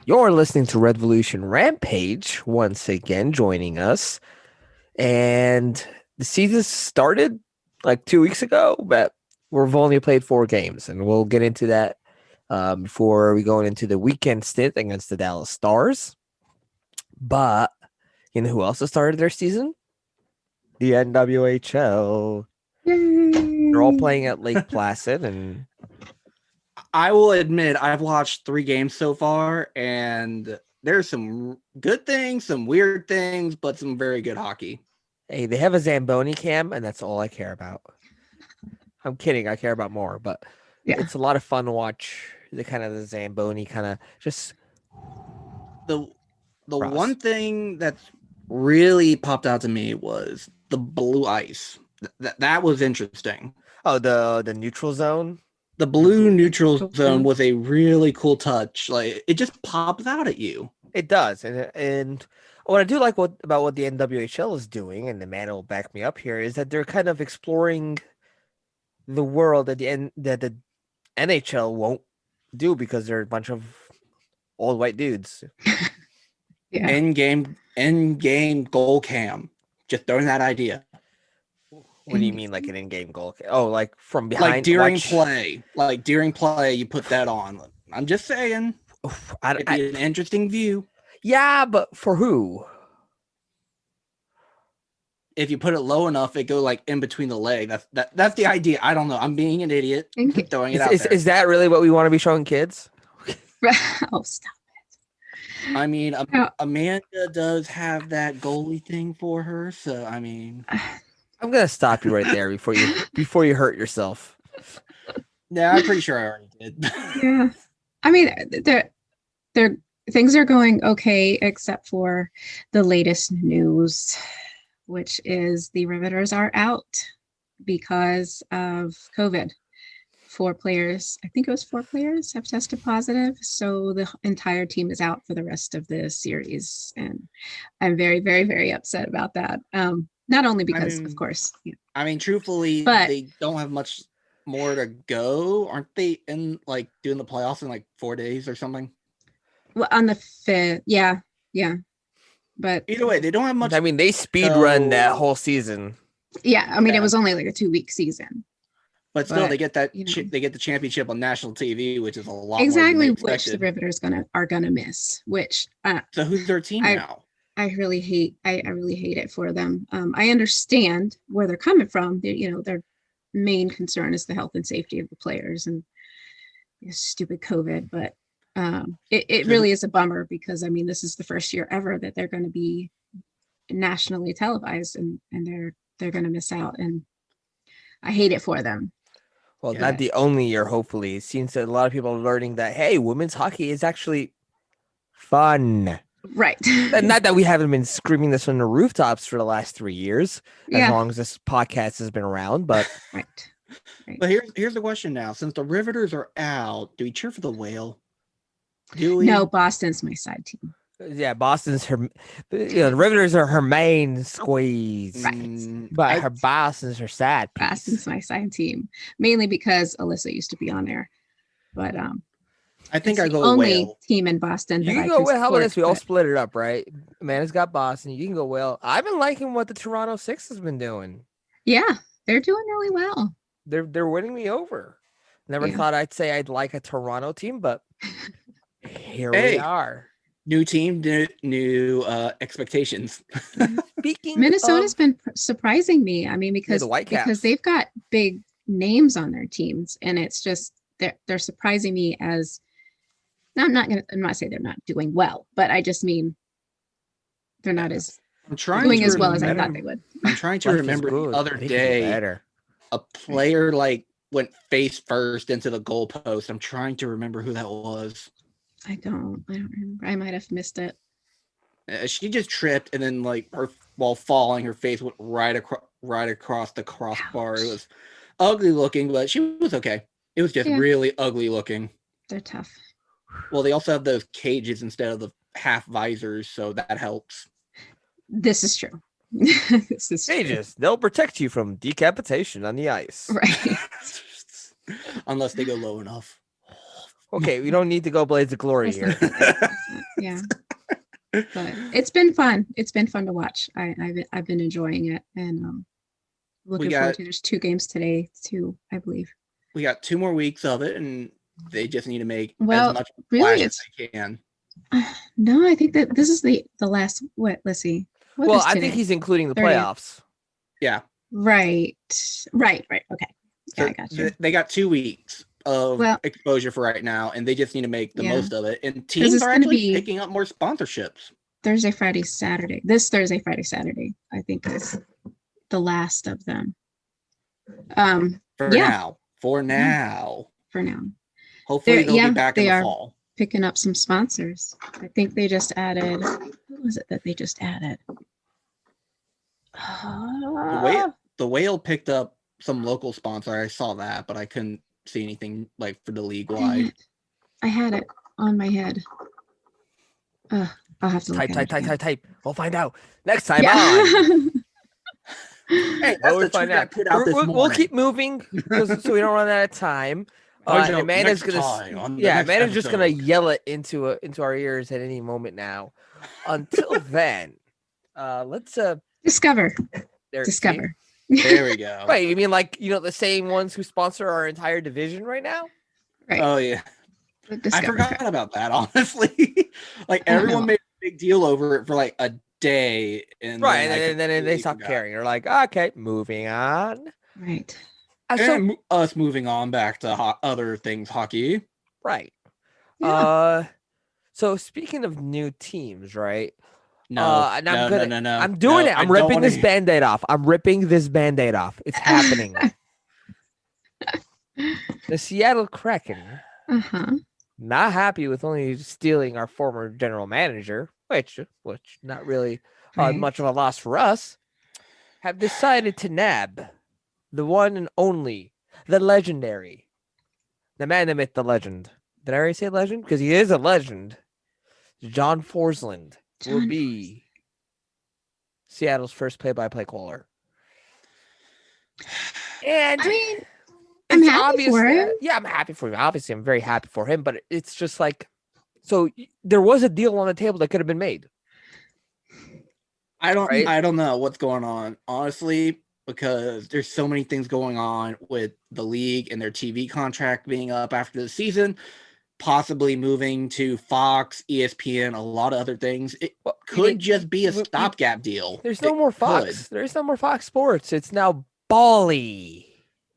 You're listening to Revolution Rampage once again, joining us. And the season started like 2 weeks ago, but we've only played 4 games, and we'll get into that before we go into the weekend stint against the Dallas Stars. But you know who else has started their season? The NWHL. They're all Yay. playing at Lake Placid, and I will admit I've watched 3 games so far, and there's some good things, some weird things, but some very good hockey. hey, they have a Zamboni cam, and that's all I care about. I'm kidding. I care about more, but Yeah. it's a lot of fun to watch the Zamboni kind of just The cross. one thing that really popped out to me was the blue ice. That was interesting. Oh, the neutral zone. The blue neutral Neutral zone zone. was a really cool touch. Like it just pops out at you. It does, and what I do like about what the NWHL is doing, and the man will back me up here, is that they're kind of exploring the world that the NHL won't do because they're a bunch of old white dudes. Yeah. End game goal cam. Just throwing that idea. What do you mean, like an in-game goal? Oh, like from behind, Like during play. Like during play, you put that on. I'm just saying. It'd be an interesting view. Yeah, but for who? If you put it low enough, it go like in between the leg. That's the idea. I don't know. I'm being an idiot. Throwing it out there. Is that really what we want to be showing kids? Oh, stop. I mean, Amanda does have that goalie thing for her, so I mean, I'm gonna stop you right there before you hurt yourself. yeah, I'm pretty sure I already did. Yeah. I mean, they're things are going okay, except for the latest news, which is the Riveters are out because of COVID. 4 players, I think it was 4 players, have tested positive. So the entire team is out for the rest of the series. And I'm very, very, very upset about that. Not only because, of course. I mean, truthfully, but they don't have much more to go. Aren't they in like doing the playoffs in like 4 days or something? Well, on the 5th. Yeah. But either way, they don't have much. I mean, they speed run that whole season. Yeah. I mean, it was only like a 2-week season. But still, they get that they get the championship on national TV, which is a lot exactly more than which the Riveters are gonna miss. Which so who's their team now? I really hate. I really hate it for them. I understand where they're coming from. Their main concern is the health and safety of the players and stupid COVID. But it really is a bummer because I mean this is the first year ever that they're going to be nationally televised and they're going to miss out and I hate it for them. Well, not the only year, hopefully. It seems that a lot of people are learning that, hey, women's hockey is actually fun. Right. And not that we haven't been screaming this from the rooftops for the last 3 years, as long as this podcast has been around, but... Right. But here's the question now. Since the Riveters are out, do we cheer for the Whale? Do we? No, Boston's my side team. Yeah, Boston's her. The Riveters are her main squeeze, right? But Boston's her sad piece. Boston's my side team, mainly because Alyssa used to be on there. But I think I go only Whale. Team in Boston. You that can I go can How about this? We all but... split it up, right? Amanda's got Boston. You can go Whale. I've been liking what the Toronto Six has been doing. Yeah, they're doing really well. They're winning me over. Never thought I'd say I'd like a Toronto team, but here we are. New team, new expectations. Speaking Minnesota's been surprising me. I mean, because they've got big names on their teams, and it's just they're surprising me as. I'm not saying they're not doing well, but I just mean they're not as doing as well as I thought they would. I'm trying to remember the other day a player like went face first into the goalpost. I'm trying to remember who that was. I don't remember. I might have missed it. She just tripped, and then like while falling, her face went right across the crossbar. Ouch. It was ugly looking, but she was okay. It was just really ugly looking. They're tough. Well, they also have those cages instead of the half visors, so that helps. This is true. Cages. They'll protect you from decapitation on the ice. Right. Unless they go low enough. Okay, we don't need to go Blades of Glory here. Yeah. But it's been fun. It's been fun to watch. I've been enjoying it, and looking forward to. There's 2 games today too, I believe. We got 2 more weeks of it, and they just need to make Well, as much really, splash as they can. No, I think that this is the last. What? Let's see. What Well, is I today? think he's including the 30th. playoffs. Yeah. Right. Okay. So Yeah, I got you. they got 2 weeks of exposure for right now, and they just need to make the most of it. And teams are actually picking up more sponsorships. Thursday, Friday, Saturday. This Thursday, Friday, Saturday, I think is the last of them. For now. Hopefully they'll be back in the fall. Picking up some sponsors. I think they just added. Who was it that they just added? The Whale picked up some local sponsor. I saw that, but I couldn't see anything like for the league wide. I had it on my head. I'll have to type. We'll find out next time on. Hey, that's the tweet I put out this morning. We'll keep moving so we don't run out of time. Amanda's just gonna yell it into our ears at any moment now. Until then, let's discover. Discover. There we go. Wait, you mean like the same ones who sponsor our entire division right now? Right. Oh yeah. I forgot about that, honestly. Like everyone made a big deal over it for like a day, and then they stopped caring. They're like, okay, moving on. Right. And us moving on back to other things, hockey. Right. Yeah. So speaking of new teams, right? No. I'm doing it. I'm ripping this Band-Aid off. It's happening. The Seattle Kraken. Not happy with only stealing our former general manager, which not really much of a loss for us, have decided to nab the one and only, the legendary, the man, the myth, the legend. Did I already say legend? Because he is a legend. John Forsland will be Seattle's first play-by-play caller. And I mean, I'm happy for him. Yeah, I'm happy for him. Obviously, I'm very happy for him, but it's just like, so there was a deal on the table that could have been made. I don't know what's going on, honestly, because there's so many things going on with the league and their TV contract being up after the season, possibly moving to Fox, ESPN, a lot of other things. It could just be a stopgap deal. There's no more Fox. There's no more Fox Sports. It's now Bally.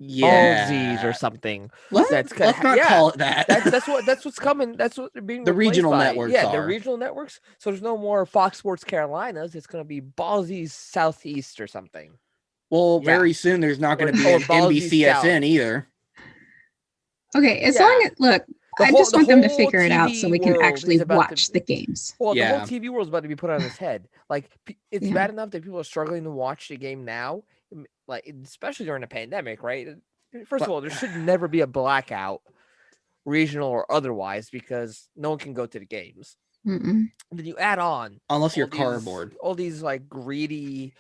Ballsies or something. Let's not call it that. That's what's coming. That's what they're being the regional networks. Yeah, the regional networks. So there's no more Fox Sports Carolinas. It's going to be Ballsies Southeast or something. Well, very soon there's not going to be an NBCSN either. Okay, as long as I just want them to figure it out so we can actually watch the games. Well, the whole TV world is about to be put on its head. Like, it's bad enough that people are struggling to watch the game now, like especially during the pandemic, right? First of all, there should never be a blackout, regional or otherwise, because no one can go to the games. And then you add on, unless you're cardboard, all these like greedy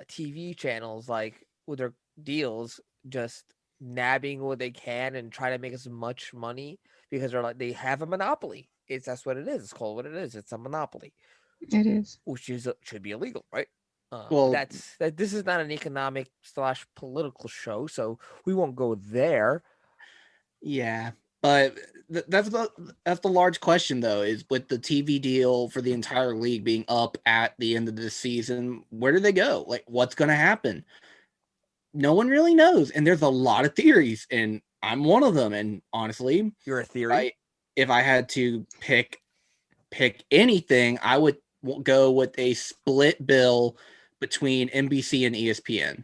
TV channels, like with their deals, just nabbing what they can and try to make as much money because they have a monopoly. That's what it is. It's called what it is. It's a monopoly. It is, which should be illegal, right? This is not an economic / political show, so we won't go there. Yeah, but that's the large question, though, is with the TV deal for the entire league being up at the end of the season, where do they go? Like, what's going to happen? No one really knows, and there's a lot of theories, and I'm one of them. And honestly, you're a theory. If I had to pick anything, I would go with a split bill between NBC and ESPN.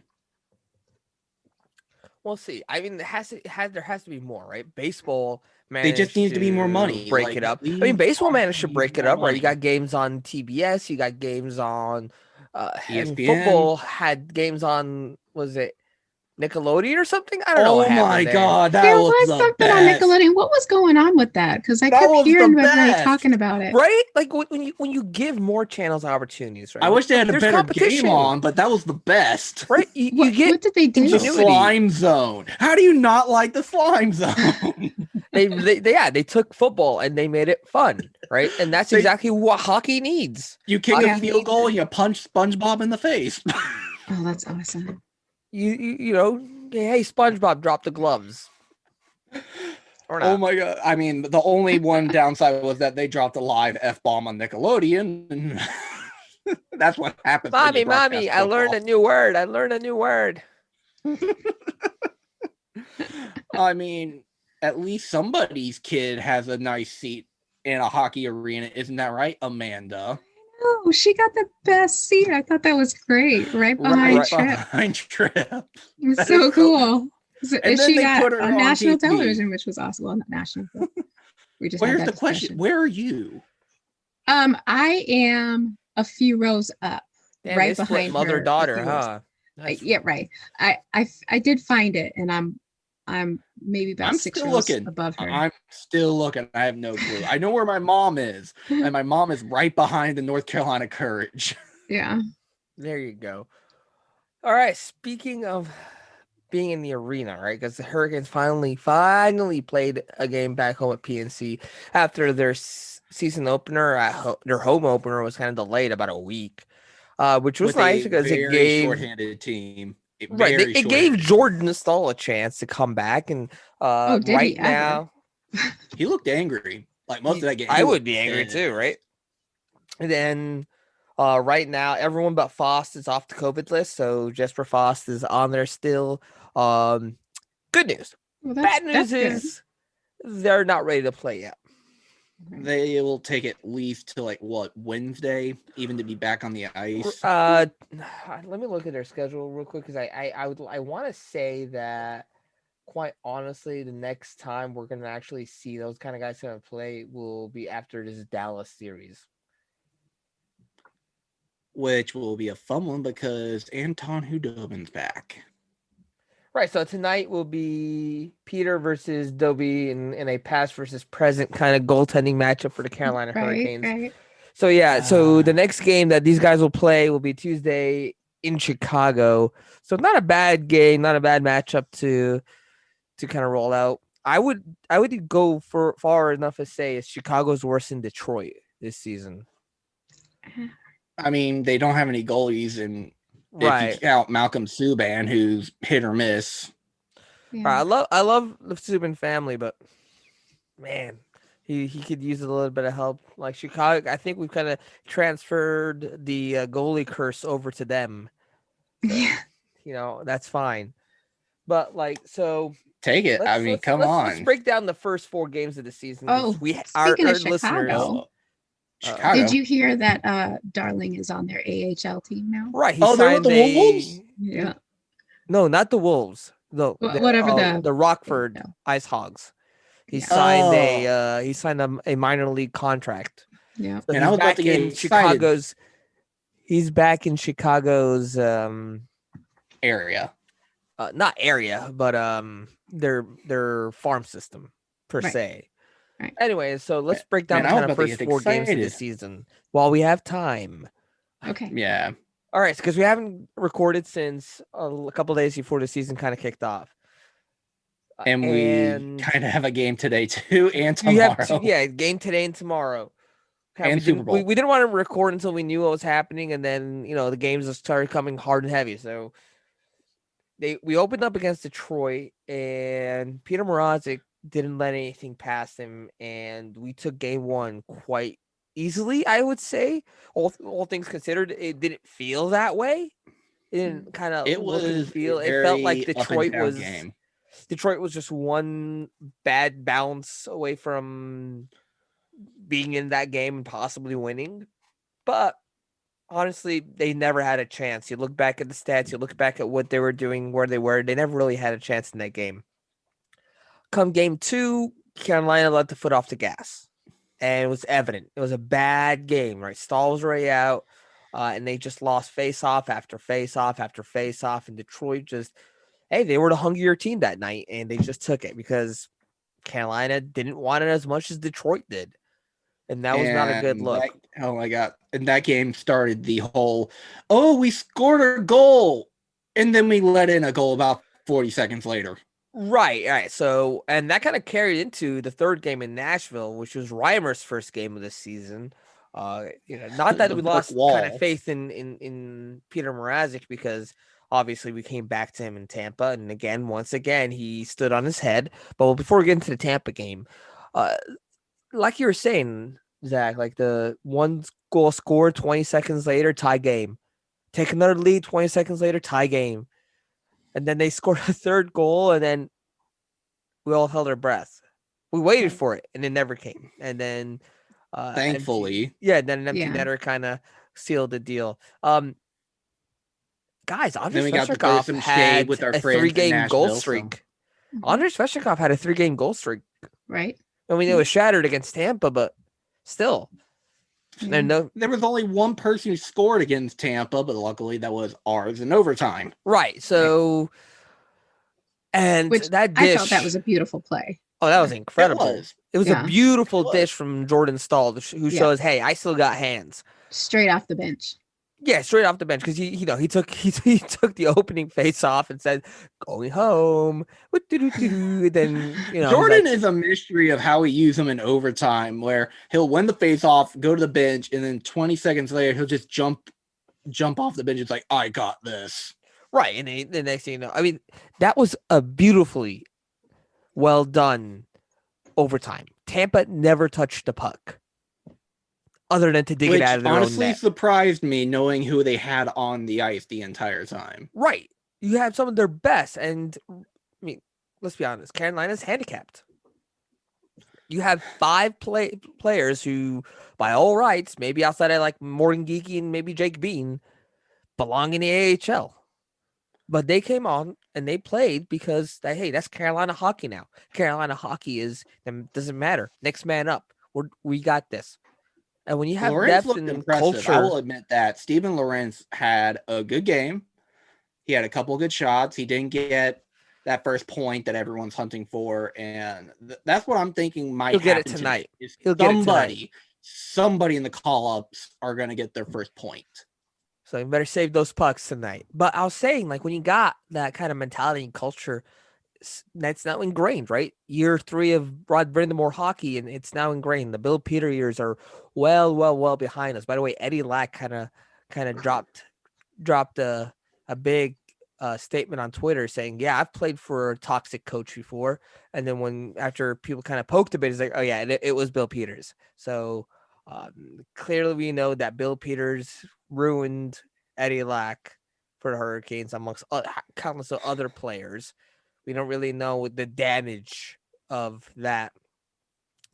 We'll see. I mean, there has to be more, right? Baseball, they just need to be more money. Break it up. I mean, baseball managed to break it up, right? You got games on TBS. You got games on ESPN. Football had games on, was it Nickelodeon or something? I don't know. Oh my God, there was something on Nickelodeon. What was going on with that? Because I kept hearing everybody talking about it. Right? Like when you give more channels opportunities, right? I wish they had a better game on, but that was the best. Right? What did they do? The Slime Zone. How do you not like the Slime Zone? They took football and they made it fun, right? And that's They- exactly what hockey needs. You kick Yeah. a field goal and you punch SpongeBob in the face. Oh, that's awesome. You know, hey, SpongeBob, drop the gloves. Or Oh not. my god! I mean, the only one downside was that they dropped a live f-bomb on Nickelodeon, and that's what happens. When you Mommy, broadcast I learned a new word. I mean, at least somebody's kid has a nice seat in a hockey arena, isn't that right, Amanda? Oh, she got the best seat. I thought that was great. Right behind Right Trip. behind Trip. It's That so is cool. So, And then she they got put her on on national TV. television, which was awesome. Well, not national, but we just Well, had here's that the question: discussion. where are you? I am a few rows up, Damn, right they split behind her. a mother-daughter, few rows. huh? That's Yeah, right. I did find it, and I'm maybe about I'm 6 still rows looking. above her. I'm still looking. I have no clue. I know where my mom is, and my mom is right behind the North Carolina Courage. Yeah. there you go. All right. Speaking of being in the arena, right? Because the Hurricanes finally played a game back home at PNC after their season opener their home opener was kind of delayed about a week, which was With nice a because it very gave shorthanded team. it gave Jordan Stahl a chance to come back, and Oh, did right he ever? now He looked angry. Like most of that game, I he would looked be angry too, pissed. right? And then right now, everyone but Fost is off the COVID list, so Jesper Fost is on there still. Good news. Well, Bad news that's good. is they're not ready to play yet. They will take at least to like what, Wednesday, even to be back on the ice. Let me look at their schedule real quick because I want to say that quite honestly, the next time we're gonna actually see those kind of guys gonna play will be after this Dallas series. Which will be a fun one because Anton Hudobin's back. Right, so tonight will be Peter versus Dobie in a past versus present kind of goaltending matchup for the Carolina Hurricanes. Right. So yeah, so the next game that these guys will play will be Tuesday in Chicago. So not a bad game, not a bad matchup to kind of roll out. I would go for far enough to say is Chicago's worse than Detroit this season. I mean, they don't have any goalies, and Right. if you count Malcolm Subban, who's hit or miss. Yeah. Right, I love the Subban family, but man, he could use a little bit of help. Like Chicago, I think we've kind of transferred the goalie curse over to them. So, Yeah. you know, that's fine. But like, so Take it. I mean, come on. Let's break down the first 4 games of the season. Oh, Our speaking of listeners. Chicago, Chicago. did you hear that Darling is on their AHL team now? Right. He they're with signed the Wolves? Yeah. No, not the Wolves. No, Whatever the Rockford no. Ice Hogs. He Yeah. signed a minor league contract. Yeah. So And I was about to get in excited. Chicago's. He's back in Chicago's Area. not area, but their farm system per se. Right. Anyway, so let's break down Man, the I was kind of about to first get 4 games of the excited. season while we have time. Okay. Yeah. All right, because we haven't recorded since a couple days before the season kind of kicked off. And we kind of have a game today too, and tomorrow. Game today and tomorrow. And Super Bowl. We didn't want to record until we knew what was happening, and then the games just started coming hard and heavy. So we opened up against Detroit, and Peter Mrazek didn't let anything past him, and we took game 1 quite easily. I would say, all things considered, it didn't feel that way. It didn't kind of look and feel. It felt like Detroit was game. Detroit was just one bad bounce away from being in that game and possibly winning. But honestly, they never had a chance. You look back at the stats, you look back at what they were doing, where they were, they never really had a chance in that game. Come game 2, Carolina let the foot off the gas. And it was evident. It was a bad game, right? Stahl was already out, and they just lost face-off after face-off after face-off, and Detroit just, they were the hungrier team that night, and they just took it because Carolina didn't want it as much as Detroit did. And that was not a good look. Oh my God. And that game started the whole, we scored a goal. And then we let in a goal about 40 seconds later. Right. So, and that kind of carried into the third game in Nashville, which was Reimer's first game of the season. Not that The we brick lost kind of wall. faith in Peter Mrazek, because obviously we came back to him in Tampa, and once again, he stood on his head. But before we get into the Tampa game, uh, like you were saying, Zach, like the one goal scored 20 seconds later, tie game. Take another lead 20 seconds later, tie game. And then they scored a third goal, and then we all held our breath. We waited Right. for it, and it never came. And then, Thankfully. then an empty Yeah. netter kind of sealed the deal. Guys, Andrei Then we got to throw Svechnikov some shade had with our a friends in 3-game goal Nashville. So streak. Mhm. Andrei Svechnikov had a 3-game goal streak. Right. I mean, it was shattered against Tampa, but still. Yeah. And no, there was only one person who scored against Tampa, but luckily that was ours in overtime. right. So, and Which that I dish. thought that was a beautiful play. Oh, that was It incredible. was. It was a Yeah. beautiful It was. dish from Jordan Stahl, who Yeah. shows, hey, I still got hands. Straight off the bench. Yeah, straight off the bench, because he took he took the opening face off and said, "Going home." Then Jordan is a mystery of how we use him in overtime, where he'll win the face off, go to the bench, and then 20 seconds later he'll just jump off the bench. It's like, I got this. right, and the next thing you know, I mean, that was a beautifully well done overtime. Tampa never touched the puck, other than to dig Which it out of their own honestly net. surprised me, knowing who they had on the ice the entire time. Right, you have some of their best, and I mean, let's be honest, Carolina's handicapped. You have 5 players who, by all rights, maybe outside of like Morgan Geeky and maybe Jake Bean, belong in the AHL. But they came on and they played because that's Carolina hockey now. Carolina hockey doesn't matter. Next man up. We got this. And when you have Lawrence depth looked and impressive. culture, I will admit that. Steven Lawrence had a good game. He had a couple of good shots. He didn't get that first point that everyone's hunting for, and that's what I'm thinking might he'll get happen it tonight. Is He'll get it tonight. Somebody in the call-ups are going to get their first point. So you better save those pucks tonight. But I was saying, like, when you got that kind of mentality and culture, that's now ingrained, right? Year 3 of Rod Brindamore hockey, and it's now ingrained. The Bill Peter years are well behind us. By the way, Eddie Lack kind of dropped a big statement on Twitter saying, "Yeah, I've played for a toxic coach before." And then after people kind of poked a bit, it's like, "Oh yeah, it was Bill Peters." So clearly, we know that Bill Peters ruined Eddie Lack for the Hurricanes amongst countless of other players. We don't really know the damage of that.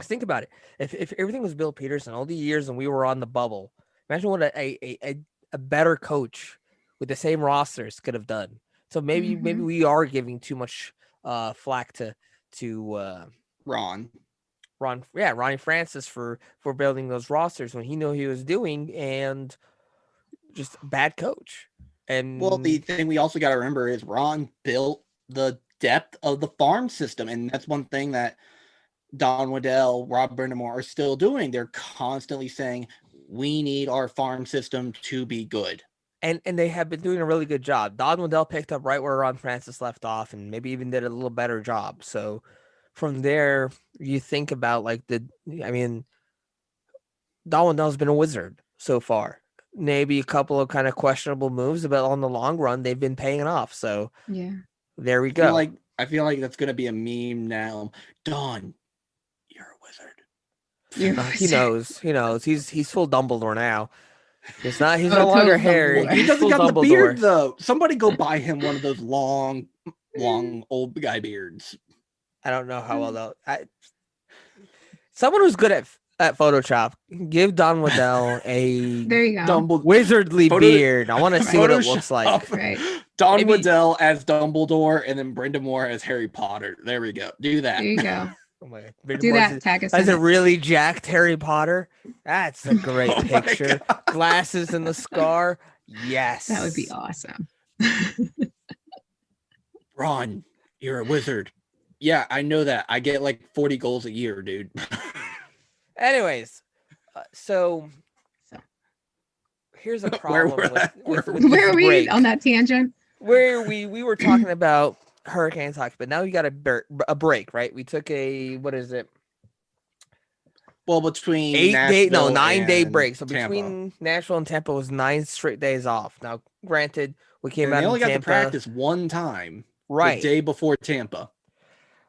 Think about it. If everything was Bill Peters and all the years and we were on the bubble, imagine what a better coach with the same rosters could have done. So maybe we are giving too much flack to Ronnie Francis for building those rosters when he knew he was doing, and just a bad coach. And well, the thing we also got to remember is Ron built the depth of the farm system, and that's one thing that Don Waddell, Rob Brindamore are still doing. They're constantly saying, we need our farm system to be good. And they have been doing a really good job. Don Waddell picked up right where Ron Francis left off and maybe even did a little better job. So from there, you think about Don Waddell's been a wizard so far. Maybe a couple of kind of questionable moves, but on the long run, they've been paying off. So yeah, there we go. I feel like that's going to be a meme now. Don, you're a wizard. He knows. He's full Dumbledore now. He's no longer Harry. Dumbledore. He doesn't got the Dumbledore. beard though. Somebody go buy him one of those long old guy beards. I don't know how well though. Someone who's good at Photoshop, give Don Waddell a there you go. wizardly beard. I want to see what it looks like. Right. Don Waddell as Dumbledore and then Brindamore as Harry Potter. There we go. Do that. There you go. Oh my Do that. Tag us. As a really jacked Harry Potter. That's a great picture. Glasses and the scar. Yes. That would be awesome. Ron, you're a wizard. Yeah, I know that. I get like 40 goals a year, dude. Anyways, so here's a problem Where are we on that tangent? Where we were talking about Hurricanes hockey, but now you got a break, right? We took what is it? Well, between 9-day and break. So Tampa. between Nashville and Tampa was 9 straight days off. Now, granted, we came And out they only in got Tampa. to practice one time, right? The day before Tampa.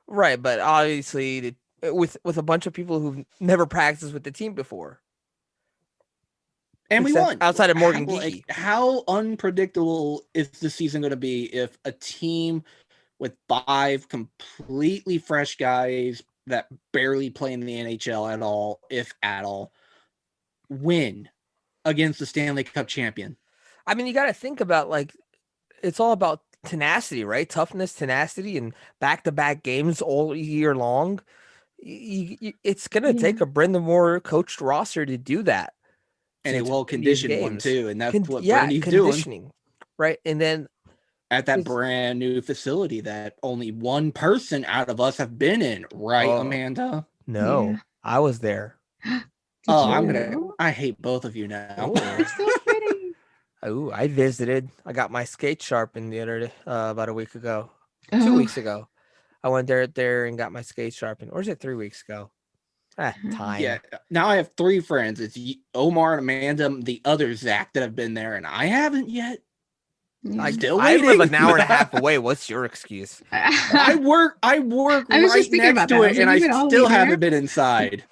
Right, but obviously with a bunch of people who've never practiced with the team before. And we won. Outside of Morgan Geekie. How unpredictable is the season going to be if a team with 5 completely fresh guys that barely play in the NHL at all, if at all, win against the Stanley Cup champion? I mean, you got to think about, like, it's all about tenacity, right? Toughness, tenacity, and back-to-back games all year long. It's going to take a Brendan Moore coached roster to do that. And a well-conditioned one, too. And that's what Brandy's conditioning, doing. Right? And then at that brand new facility that only one person out of us have been in, right, Amanda? No, I was there. I hate both of you now. They're so pretty. Oh, I visited. I got my skate sharpened the other day, about a week ago. 2 weeks ago. I went there and got my skate sharpened. Or is it 3 weeks ago? Time. Yeah. Now I have 3 friends. It's Omar and Amanda, the other Zach that have been there, and I haven't yet. I waiting. live an hour and a half away. What's your excuse? I work I was right just thinking next about to that. it, and I still haven't been inside.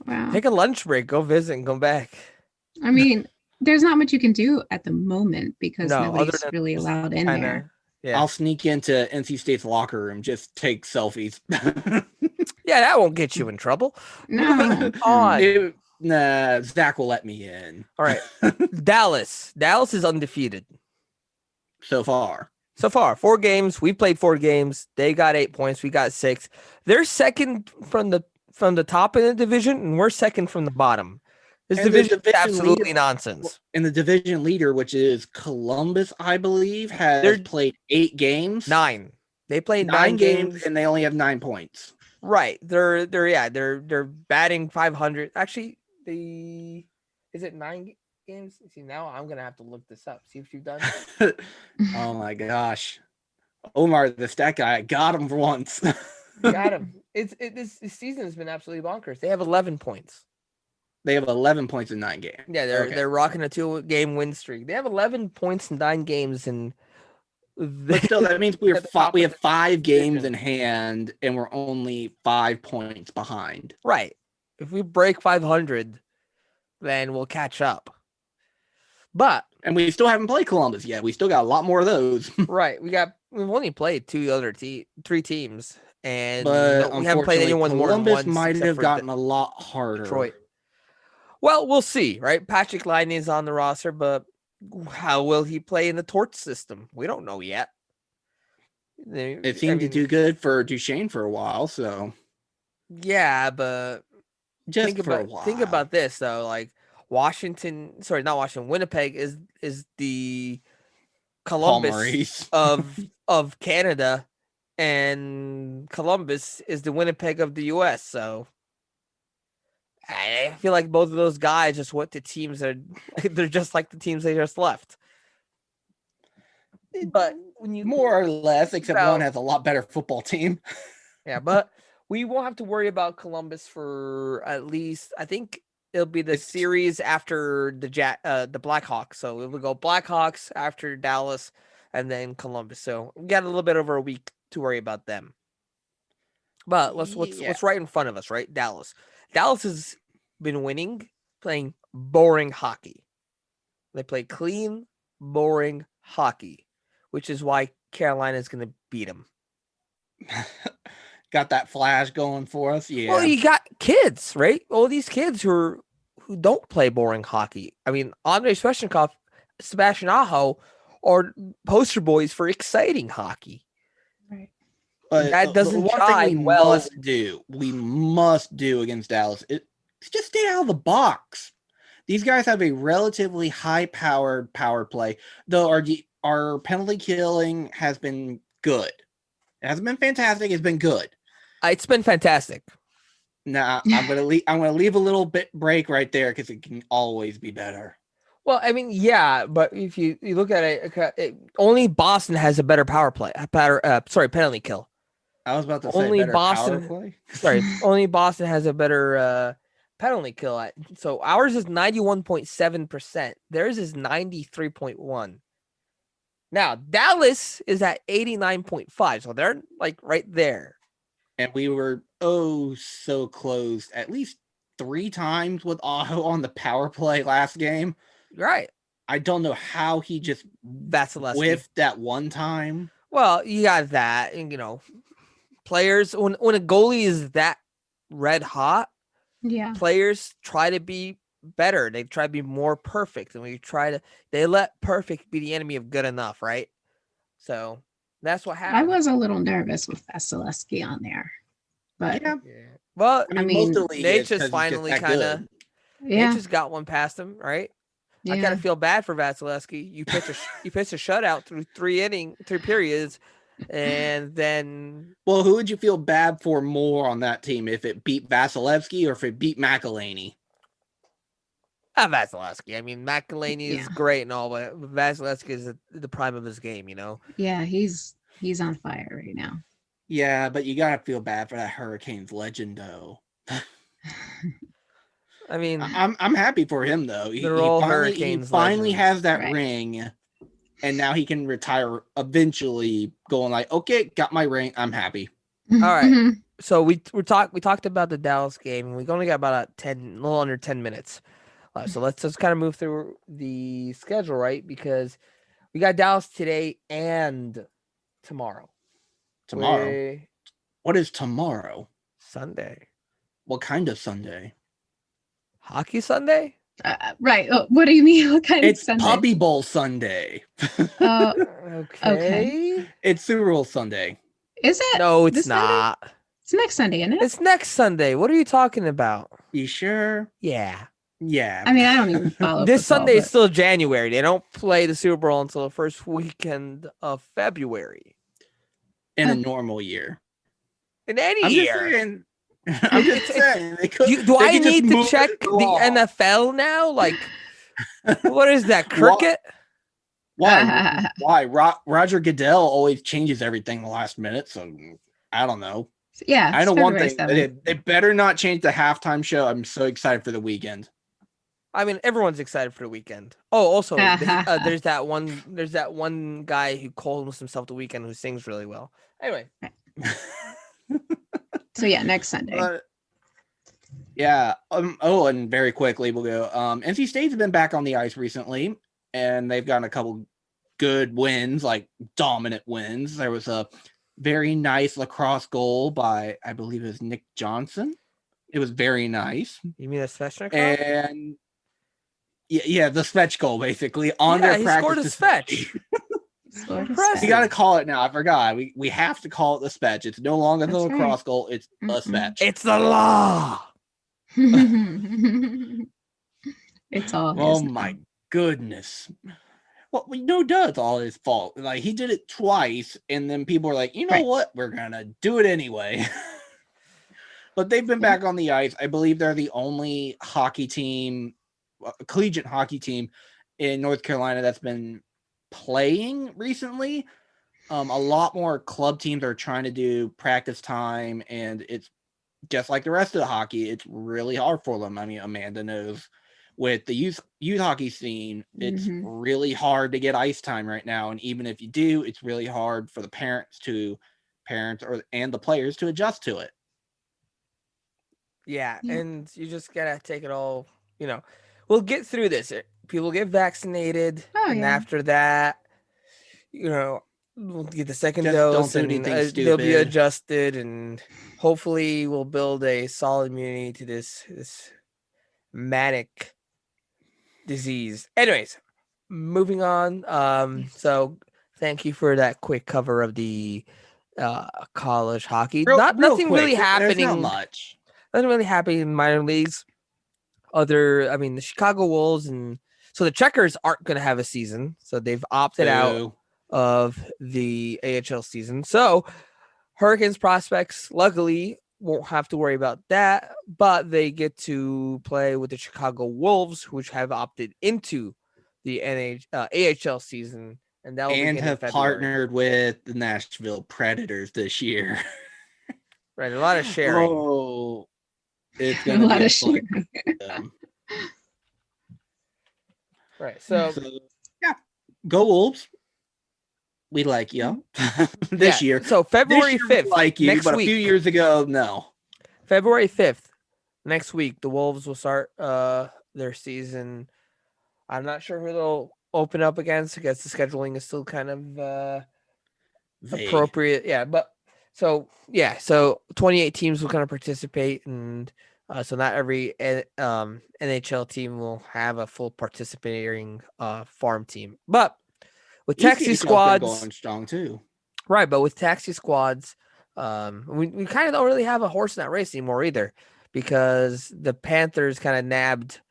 Wow. Take a lunch break, go visit, and come back. I mean, there's not much you can do at the moment because No, nobody's really allowed in there. Yeah. I'll sneak into NC State's locker room, just take selfies. Yeah, that won't get you in trouble. No. Nah, Zach will let me in. All right. Dallas is undefeated. So far. 4 games. We played 4 games. They got 8 points. We got 6. They're second from the top in the division, and we're second from the bottom. This division is absolutely nonsense. And the division leader, which is Columbus, I believe, has played 8 games. 9. They played 9 games, and they only have 9 points. Right. They're batting .500. Actually, is it 9 games? See, now I'm gonna have to look this up. See if you've done. Oh my gosh, Omar, the stat guy, got him for once. Got him. This season has been absolutely bonkers. They have 11 points. They have 11 points in 9 games. Yeah, they're rocking a 2-game win streak. They have 11 points in 9 games, and but still, that means we have 5 games in hand, and we're only 5 points behind. Right. If we break 500, then we'll catch up. And we still haven't played Columbus yet. We still got a lot more of those. Right. We've only played 3 teams, and we haven't played anyone more than once. Columbus might have gotten a lot harder. Detroit. Well, we'll see, right? Patrick Laine is on the roster, but how will he play in the torch system? We don't know yet. It seemed to do good for Duchesne for a while, so. Yeah, but just for a while. Think about this, though. Like, Winnipeg is the Columbus of Canada, and Columbus is the Winnipeg of the U.S., so I feel like both of those guys just went to teams they're just like the teams they just left. But when you more or less, except one has a lot better football team. Yeah, but we won't have to worry about Columbus for at least, I think it'll be the series after the Blackhawks. So it will go Blackhawks after Dallas and then Columbus. So we got a little bit over a week to worry about them. But what's right in front of us, right? Dallas. Dallas has been winning, playing boring hockey. They play clean, boring hockey, which is why Carolina is going to beat them. Got that flash going for us, yeah. Well, you got kids, right? All these kids who don't play boring hockey. I mean, Andrei Svechnikov, Sebastian Aho are poster boys for exciting hockey. Right. But that doesn't jive well. We must do against Dallas. It's just stay out of the box. These guys have a relatively high-powered power play, though our penalty killing has been good. It hasn't been fantastic. It's been good. It's been fantastic. Nah, I'm gonna leave a little bit break right there because it can always be better. Well, I mean, yeah, but if you look at only Boston has a better power play, penalty kill. I was about to say Only better power Boston, play. only Boston has a better penalty kill. So ours is 91.7%. Theirs is 93.1. Now Dallas is at 89.5, so they're like right there. And we were so close at least 3 times with Aho on the power play last game. Right, I don't know how he just Vasilevsky. whiffed that one time. Well, you got that, and players when a goalie is that red hot, Yeah. players try to be better. They try to be more perfect, and they let perfect be the enemy of good enough, right? So that's what I happened. was a little nervous with Vasilevsky on there, but Yeah. Well, I mean, mean, most of the league is 'cause Nature's he's just finally that kind of good. yeah, Nature's got one past him, right? I kind yeah. of feel bad for Vasilevsky. You pitch a shutout through three periods, and then Well, who would you feel bad for more on that team, if it beat Vasilevsky or if it beat McElhaney? Vasilevsky. I mean, McElhaney is Yeah. great and all, but Vasilevsky is the prime of his game. Yeah, he's on fire right now. Yeah, but you gotta feel bad for that Hurricanes legend, though. I mean, I'm happy for him though. they're all Hurricanes finally legends. has that Right. ring, and now he can retire eventually. Going like, okay, got my ring. I'm happy. All right. So we talked about the Dallas game, and we only got about a little under 10 minutes. So let's just kind of move through the schedule, right? Because we got Dallas today and tomorrow. Tomorrow. What is tomorrow? Sunday. What kind of Sunday? Hockey Sunday? Right. Oh, what do you mean? What kind It's of Sunday? Puppy Bowl Sunday. Okay. It's Super Bowl Sunday. Is it? No, it's this Sunday? not. It's next Sunday, isn't it? It's next Sunday. What are you talking about? You sure? Yeah. Yeah. I mean, I don't even follow This football, Sunday is but- still January. They don't play the Super Bowl until the first weekend of February. In a normal year. In any I'm year. just saying. I'm just saying. Do I need to check the NFL now? Like, what is that, cricket? Why? Roger Goodell always changes everything the last minute, so I don't know. Yeah. I know one February thing. 7th. They better not change the halftime show. I'm so excited for the weekend. I mean, everyone's excited for the weekend. Oh, also, there's that one guy who calls himself the Weekend who sings really well. Anyway. So yeah, next Sunday. Yeah. And very quickly we'll go. NC State's been back on the ice recently, and they've gotten a couple good wins, like dominant wins. There was a very nice lacrosse goal by, I believe it was Nick Johnson. It was very nice. You mean a Svechnikov? And yeah, the Svech goal basically on their he practice. scored a Svech. You got to call it now. I forgot. We have to call it the Svech. It's no longer the lacrosse goal. It's a Svech. It's the law. It's all. Oh my goodness. Well, we know it's all his fault. Like, he did it twice, and then people were like, you know what? We're gonna do it anyway. But they've been back on the ice. I believe they're the only hockey team, collegiate hockey team in North Carolina that's been playing recently. A lot more club teams are trying to do practice time, and it's just like the rest of the hockey. It's really hard for them. I mean, Amanda knows with the youth hockey scene, it's really hard to get ice time right now. And even if you do, it's really hard for the parents and the players to adjust to it. Yeah, and you just gotta take it all. We'll get through this. People get vaccinated, and after that, we'll get the second dose, and they'll be adjusted, and hopefully we'll build a solid immunity to this manic disease. Anyways, moving on. So thank you for that quick cover of the college hockey. Nothing quick. really happening. There's not much. Nothing really happening in minor leagues. The Chicago Wolves so the Checkers aren't going to have a season, so they've opted out of the AHL season. So Hurricanes prospects, luckily, won't have to worry about that, but they get to play with the Chicago Wolves, which have opted into the AHL season, and that will And begin in have February. partnered with the Nashville Predators this year. Right, a lot of sharing. Oh, it's A going to lot be a of sharing. Right, so yeah, go Wolves. We like you this yeah, year. so February This year we 5th, like you, next but a week. few years ago, no. February 5th, next week, the Wolves will start their season. I'm not sure who they'll open up against. I guess the scheduling is still kind of Vague. appropriate. Yeah, but so 28 teams will kind of participate, and so not every NHL team will have a full participating farm team. But with taxi ECHL's been squads, going strong too. right? But with taxi squads, we kind of don't really have a horse in that race anymore either, because the Panthers kind of nabbed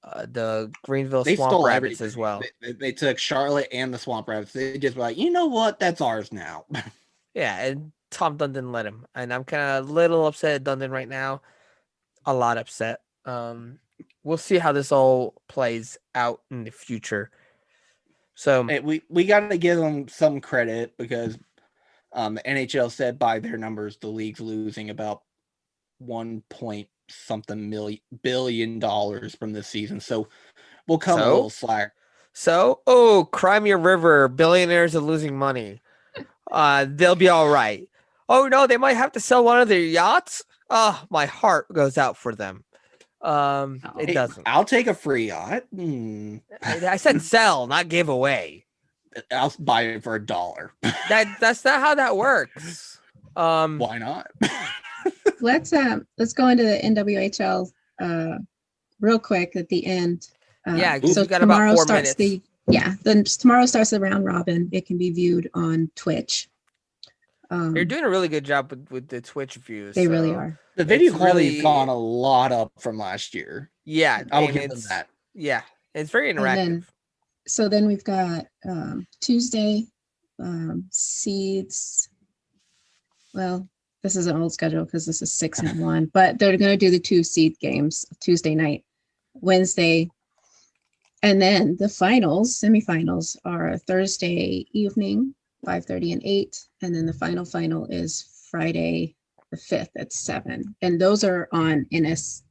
the Greenville They Swamp stole Rabbits everything. as well. They took Charlotte and the Swamp Rabbits. They just were like, you know what? That's ours now. Yeah, and Tom Dunn didn't let him, and I'm kind of a little upset at Dundon right now. A lot upset. We'll see how this all plays out in the future. So Hey, we got to give them some credit because the NHL said by their numbers the league's losing about 1 point something billion dollars from this season. So we'll come a little slack. oh, Crimea River, billionaires are losing money. They'll be all right. Oh no, they might have to sell one of their yachts. Oh, my heart goes out for them. It doesn't. I'll take a free yacht. I said sell, not give away. I'll buy it for $1. That's not how that works. Why not? Let's go into the NWHL real quick at the end. Yeah, so we've got about 4 starts minutes. Then tomorrow starts the round robin. It can be viewed on Twitch. They're doing a really good job with the Twitch views. They really are. The video It's quality's really gone a lot up from last year. Yeah, I will and give them that. Yeah, it's very interactive. Then we've got Tuesday seeds. Well, this is an old schedule because this is 6 and 1, but they're going to do the 2 seed games Tuesday night, Wednesday, and then the semifinals are Thursday evening, 5:30 and 8, and then the final is Friday the 5th at 7, and those are on NBCSN,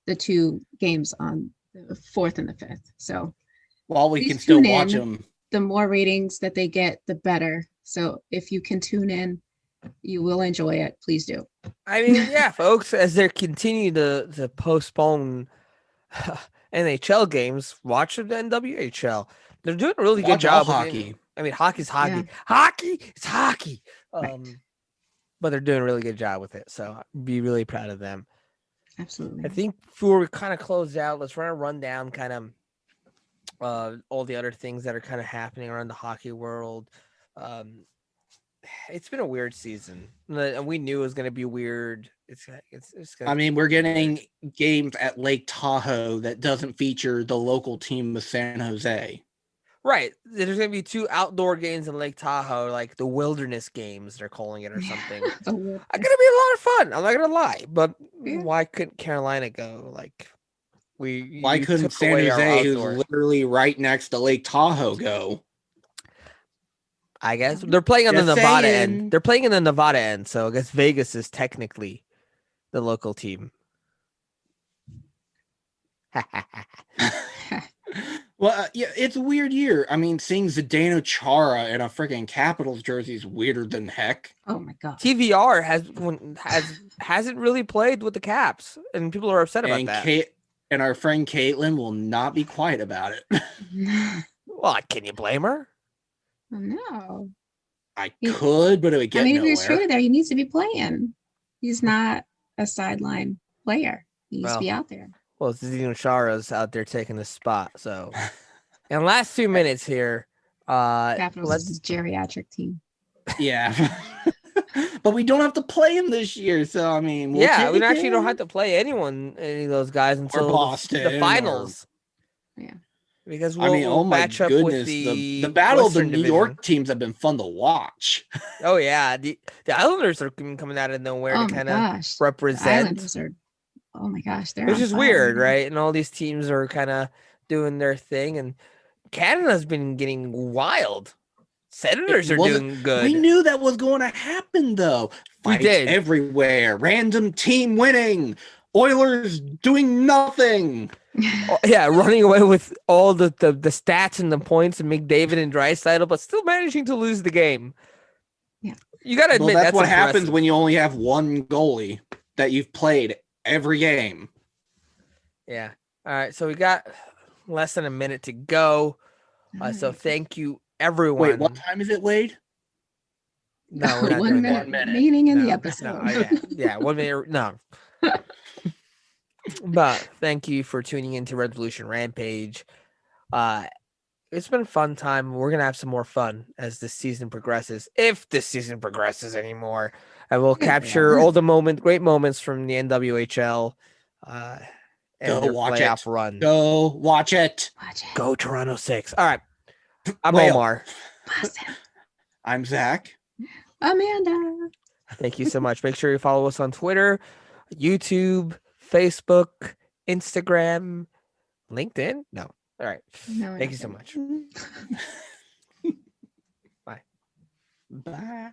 the 2 games on the 4th and the 5th. So while we can still watch them, the more ratings that they get, the better. So if you can tune in, you will enjoy it. Please do. I mean, yeah, folks, as they're continuing to postpone NHL games, watch the NWHL. They're doing a really good job with hockey. I mean, hockey's hockey. Yeah. Hockey is hockey. Right. But they're doing a really good job with it. So I'd be really proud of them. Absolutely. I think before we kind of close out, let's run down kind of all the other things that are kind of happening around the hockey world. It's been a weird season, and we knew it was going to be weird. It's I mean, we're getting games at Lake Tahoe that doesn't feature the local team of San Jose. Right. There's going to be 2 outdoor games in Lake Tahoe, like the wilderness games, they're calling it or something. It's going to be a lot of fun. I'm not going to lie. But why couldn't Carolina go? Like, why couldn't San Jose, who's literally right next to Lake Tahoe, go? I guess they're playing on the Nevada end. They're playing in the Nevada end, so I guess Vegas is technically the local team. Well, yeah, it's a weird year. I mean, seeing Zdeno Chara in a freaking Capitals jersey is weirder than heck. Oh my god. TVR hasn't really played with the Caps, and people are upset about that. And our friend Caitlin will not be quiet about it. Well, can you blame her? No. I could, but it would get nowhere. If he was traded there, he needs to be playing. He's not a sideline player. He needs to be out there. Well, Zdeno Chara's out there taking the spot. So, in the last 2 minutes here, Capitals is a geriatric team. Yeah. But we don't have to play him this year, so I mean, we actually don't have to play any of those guys until the finals. Yeah. Because we'll match up with the battle of the New York teams have been fun to watch. Oh yeah, the Islanders are coming out of nowhere to kind of represent. The Islanders are, oh my gosh, which is weird, right? And all these teams are kind of doing their thing, and Canada's been getting wild. Senators are doing good. We knew that was going to happen, though. We Fights did. everywhere. Random team winning. Oilers doing nothing. Yeah, running away with all the stats and the points, and McDavid and Draisaitl, but still managing to lose the game. Yeah. You got to admit, that's what impressive. happens when you only have one goalie that you've played every game. Yeah. All right, so we got less than a minute to go. So right. thank you, everyone. Wait, what time is it, Wade? No, we're not 1 doing minute that. remaining in the No, episode. yeah, 1 minute. No. But thank you for tuning into Revolution Rampage. It's been a fun time. We're gonna have some more fun as this season progresses, if this season progresses anymore. And we'll capture all the great moments from the NWHL. And Go their watch playoff it. run. Go watch it. Watch it. Go Toronto 6. All right. I'm Whale. Omar. Boston. I'm Zach. Amanda. Thank you so much. Make sure you follow us on Twitter, YouTube, Facebook, Instagram, LinkedIn. No. All right. No, Thank you so much. Bye.